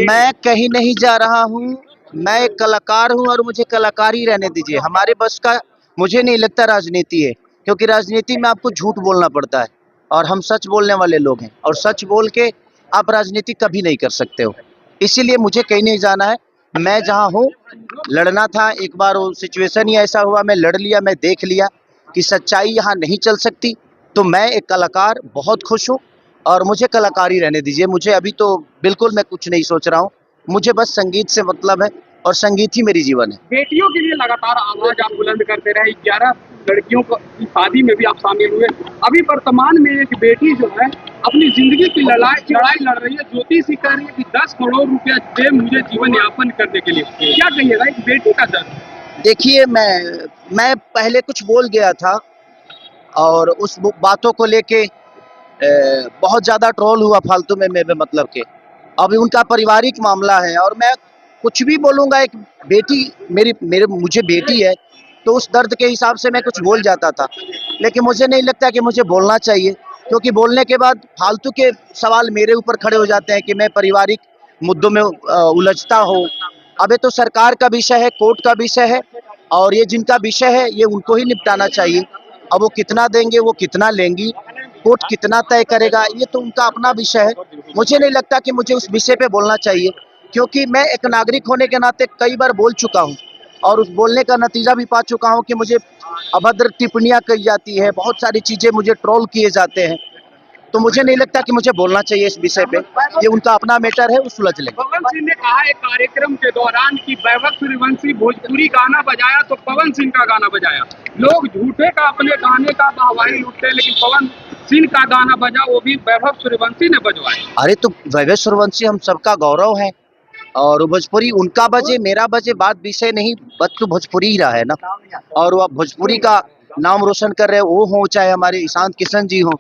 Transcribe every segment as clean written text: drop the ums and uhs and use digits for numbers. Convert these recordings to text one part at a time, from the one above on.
मैं कहीं नहीं जा रहा हूँ। मैं एक कलाकार हूँ और मुझे कलाकारी रहने दीजिए। हमारे बस का मुझे नहीं लगता राजनीति है, क्योंकि राजनीति में आपको झूठ बोलना पड़ता है और हम सच बोलने वाले लोग हैं, और सच बोल के आप राजनीति कभी नहीं कर सकते हो। इसीलिए मुझे कहीं नहीं जाना है। मैं जहाँ हूँ, लड़ना था, एक बार वो सिचुएशन ही ऐसा हुआ, मैं लड़ लिया, मैं देख लिया कि सच्चाई यहाँ नहीं चल सकती। तो मैं एक कलाकार बहुत खुश हूँ और मुझे कलाकारी रहने दीजिए। मुझे अभी तो बिल्कुल मैं कुछ नहीं सोच रहा हूँ। मुझे बस संगीत से मतलब है और संगीत ही मेरी जीवन है। बेटियों के लिए लगातार आवाज आप बुलंद करते रहे। 11 लड़कियों की शादी में भी आप शामिल हुए। अभी वर्तमान में एक बेटी जो है अपनी जिंदगी की लड़ाई लड़ रही है। ज्योति सी कह रही है कि 10 करोड़ रुपया दे मुझे जीवन यापन करने के लिए। क्या कहिएगा एक बेटी का दर्द? देखिए, मैं पहले कुछ बोल गया था और उस बातों को लेके बहुत ज़्यादा ट्रोल हुआ फालतू में मेरे मतलब के। अभी उनका पारिवारिक मामला है और मैं कुछ भी बोलूँगा। एक बेटी मेरे मुझे बेटी है, तो उस दर्द के हिसाब से मैं कुछ बोल जाता था, लेकिन मुझे नहीं लगता कि मुझे बोलना चाहिए, क्योंकि बोलने के बाद फालतू के सवाल मेरे ऊपर खड़े हो जाते हैं कि मैं पारिवारिक मुद्दों में उलझता हूँ। अब ये तो सरकार का विषय है, कोर्ट का विषय है, और ये जिनका विषय है ये उनको ही निपटाना चाहिए। अब वो कितना देंगे, वो कितना लेंगी, कोर्ट कितना तय करेगा, ये तो उनका अपना विषय है। मुझे नहीं लगता कि मुझे उस विषय पे बोलना चाहिए, क्योंकि मैं एक नागरिक होने के नाते कई बार बोल चुका हूँ और उस बोलने का नतीजा भी पा चुका हूँ कि मुझे अभद्र टिप्पणियां कही जाती है, बहुत सारी चीजें मुझे ट्रोल किए जाते हैं। तो मुझे नहीं लगता कि मुझे बोलना चाहिए इस विषय पे। ये उनका अपना मैटर है, वो सुलझ लेंगे। पवन सिंह ने कहा एक कार्यक्रम के दौरान कि वैभव सूर्यवंशी भोजपुरी गाना बजाया तो पवन सिंह का गाना बजाया। लोग झूठे का अपने गाने का वाहवाही लूटते हैं, लेकिन पवन सिंह का गाना बजा, वो भी वैभव सूर्यवंशी ने बजवाया। अरे तो वैभव सूर्यवंशी हम सबका गौरव है, और भोजपुरी उनका बजे मेरा बजे बात विषय नहीं, बच तो भोजपुरी ही रहा है ना। और वो भोजपुरी का नाम रोशन कर रहे वो हो, चाहे हमारे ईशांत किशन जी हो,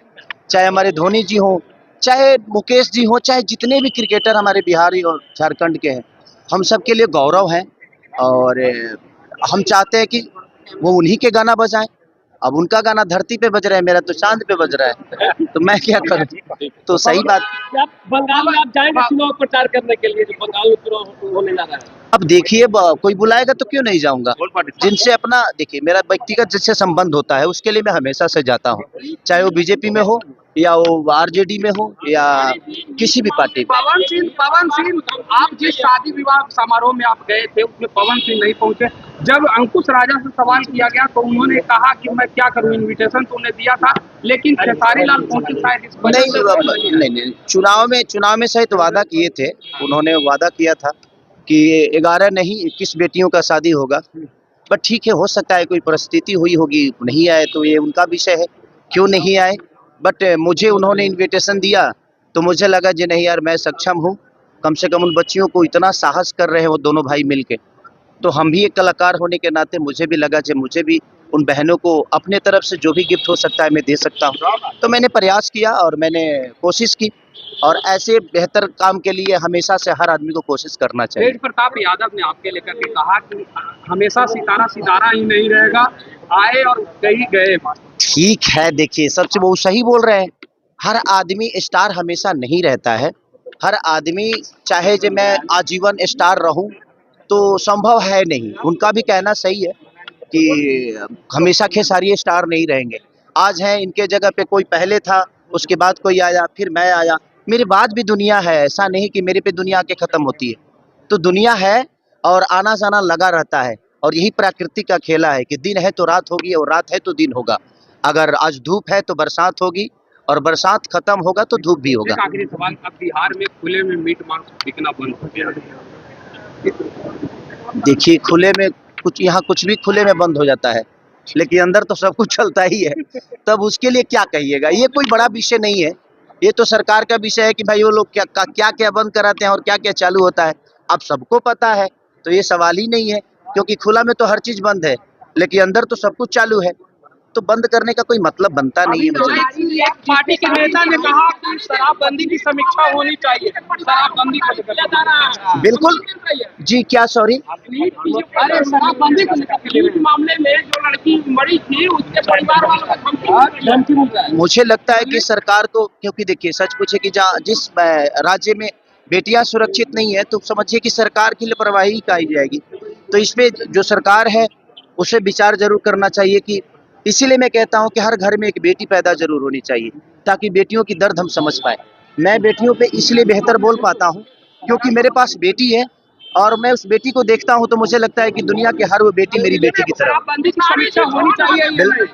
चाहे हमारे धोनी जी हो, चाहे मुकेश जी हो, चाहे जितने भी क्रिकेटर हमारे बिहारी और झारखंड के हैं, हम सब के लिए गौरव है। और हम चाहते हैं कि वो उन्हीं के गाना बजाएं। अब उनका गाना धरती पे बज रहा है, मेरा तो चांद पे बज रहा है, तो मैं क्या करूं। तो सही बात। आप बंगाल में आप जाएंगे चुनाव प्रचार करने के लिए, जो बंगाल में चुनाव होने जा रहा है? अब देखिए, कोई बुलाएगा तो क्यों नहीं जाऊंगा। जिनसे अपना देखिए मेरा व्यक्तिगत जिससे संबंध होता है उसके लिए मैं हमेशा से जाता हूँ, चाहे वो बीजेपी में हो या वो आरजेडी में हो या किसी भी पार्टी में। पवन सिंह, आप जिस शादी विवाह समारोह में आप गए थे उसमें पवन सिंह नहीं पहुंचे। जब अंकुश राजा से सवाल किया गया तो उन्होंने कहा कि मैं क्या करूं, इनविटेशन तो उन्हें दिया था, लेकिन खेसारी लाल पहुंचे शायद इस वजह से। नहीं, चुनाव में शायद वादा किए थे। उन्होंने वादा किया था कि 11 नहीं 21 बेटियों का शादी होगा। बट ठीक है, हो सकता है कोई परिस्थिति हुई होगी, नहीं आए तो ये उनका विषय है, क्यों नहीं आए। बट मुझे उन्होंने इनविटेशन दिया तो मुझे लगा जी नहीं यार, मैं सक्षम हूँ। कम से कम उन बच्चियों को इतना साहस कर रहे हैं वो दोनों भाई मिलके, तो हम भी एक कलाकार होने के नाते मुझे भी लगा कि मुझे भी उन बहनों को अपने तरफ से जो भी गिफ्ट हो सकता है मैं दे सकता हूँ। तो मैंने प्रयास किया और मैंने कोशिश की, और ऐसे बेहतर काम के लिए हमेशा से हर आदमी को कोशिश करना चाहिए। तेज प्रताप यादव ने आपके लेकर के कहा कि हमेशा सितारा सितारा ही नहीं रहेगा, आए और कहीं गए। ठीक है, देखिए सबसे वो सही बोल रहे हैं। हर आदमी स्टार हमेशा नहीं रहता है। हर आदमी चाहे जो मैं आजीवन स्टार रहूं तो संभव है नहीं। उनका भी कहना सही है कि हमेशा खेसारी स्टार नहीं रहेंगे। आज है इनके जगह पे कोई पहले था, उसके बाद कोई आया, फिर मैं आया, मेरे बाद भी दुनिया है। ऐसा नहीं कि मेरे पे दुनिया आके खत्म होती है। तो दुनिया है और आना जाना लगा रहता है, और यही प्रकृति का खेला है कि दिन है तो रात होगी और रात है तो दिन होगा। अगर आज धूप है तो बरसात होगी, और बरसात खत्म होगा तो धूप भी होगा। आखिरी सवाल, अब बिहार में खुले में मीट मांस बिकना बंद हो गया। देखिए, खुले में कुछ, यहाँ कुछ भी खुले में बंद हो जाता है, लेकिन अंदर तो सब कुछ चलता ही है। तब उसके लिए क्या कहिएगा, ये कोई बड़ा विषय नहीं है। ये तो सरकार का विषय है कि भाई वो लोग क्या क्या बंद कराते हैं और क्या क्या चालू होता है, अब सबको पता है। तो ये सवाल ही नहीं है, क्योंकि खुला में तो हर चीज बंद है, लेकिन अंदर तो सब कुछ चालू है, तो बंद करने का कोई मतलब बनता नहीं है मुझे। एक पार्टी के नेता ने कहा कि शराबबंदी की समीक्षा होनी चाहिए, शराबबंदी को लेकर। बिल्कुल जी, क्या सॉरी? अरे शराबबंदी को लेकर मामले में जो लड़की मरी थी उसके परिवार वालों को धमकी मिल रहा है। मुझे लगता है कि सरकार को, क्योंकि देखिए सच पूछे कि जहाँ जिस राज्य में बेटियां सुरक्षित नहीं है तो समझिए कि सरकार की लापरवाही कही जाएगी। तो इस पे जो सरकार है उसे विचार जरूर करना चाहिए कि इसीलिए मैं कहता हूं कि हर घर में एक बेटी पैदा जरूर होनी चाहिए ताकि बेटियों की दर्द हम समझ पाए। मैं बेटियों पे इसलिए बेहतर बोल पाता हूं क्योंकि मेरे पास बेटी है और मैं उस बेटी को देखता हूं तो मुझे लगता है कि दुनिया की हर वो बेटी मेरी बेटी की तरह है। शराबबंदी की समीक्षा होनी चाहिए या नहीं?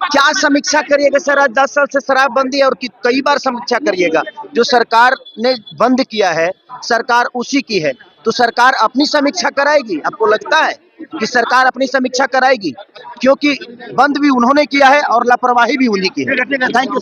क्या समीक्षा करिएगा सर? आज 10 साल से शराबबंदी है और कई बार समीक्षा करिएगा। जो सरकार ने बंद किया है सरकार उसी की है, तो सरकार अपनी समीक्षा कराएगी। आपको लगता है कि सरकार अपनी समीक्षा कराएगी? क्योंकि बंद भी उन्होंने किया है और लापरवाही भी उन्हीं की है। Thank you.